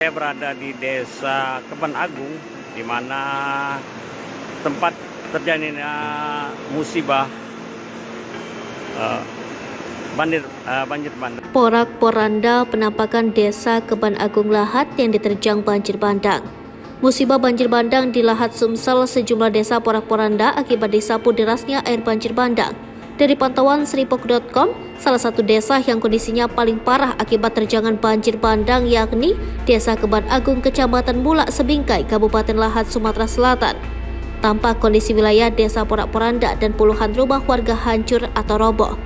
Saya berada di Desa Kebon Agung, di mana tempat terjadinya musibah banjir bandang. Porak-poranda penampakan Desa Kebon Agung Lahat yang diterjang banjir bandang. Musibah banjir bandang di Lahat Sumsel sejumlah desa porak-poranda akibat disapu derasnya air banjir bandang. Dari pantauan Sripok.com, salah satu desa yang kondisinya paling parah akibat terjangan banjir bandang yakni Desa Kebon Agung, Kecamatan Mulak Sebingkai, Kabupaten Lahat, Sumatera Selatan. Tampak kondisi wilayah desa porak-poranda dan puluhan rumah warga hancur atau roboh.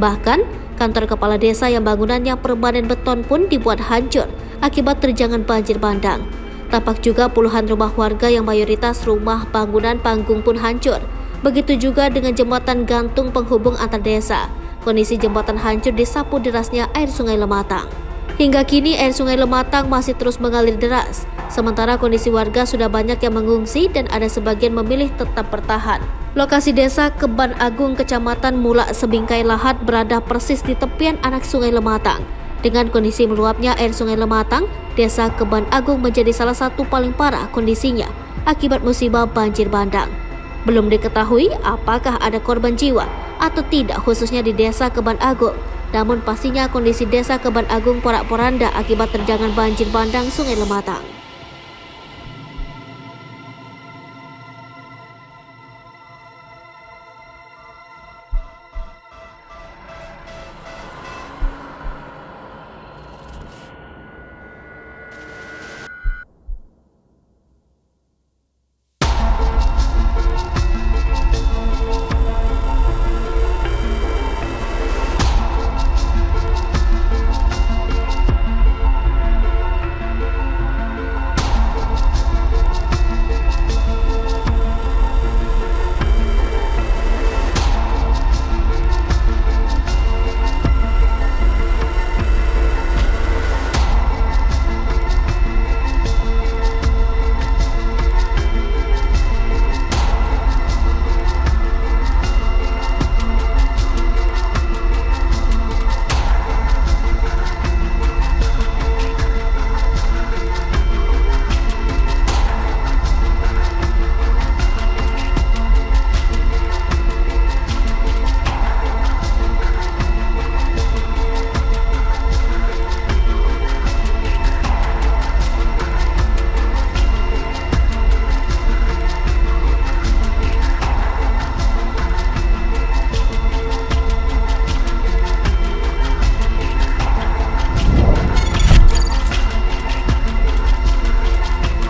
Bahkan, kantor kepala desa yang bangunannya permanen beton pun dibuat hancur akibat terjangan banjir bandang. Tampak juga puluhan rumah warga yang mayoritas rumah bangunan panggung pun hancur. Begitu juga dengan jembatan gantung penghubung antar desa. Kondisi jembatan hancur disapu derasnya air Sungai Lematang. Hingga kini air Sungai Lematang masih terus mengalir deras. Sementara kondisi warga sudah banyak yang mengungsi dan ada sebagian memilih tetap bertahan. Lokasi Desa Kebon Agung, Kecamatan Mulak Sebingkai Lahat berada persis di tepian anak Sungai Lematang. Dengan kondisi meluapnya air Sungai Lematang, Desa Kebon Agung menjadi salah satu paling parah kondisinya akibat musibah banjir bandang. Belum diketahui apakah ada korban jiwa atau tidak khususnya di Desa Kebon Agung. Namun pastinya kondisi Desa Kebon Agung porak-poranda akibat terjangan banjir bandang Sungai Lematang.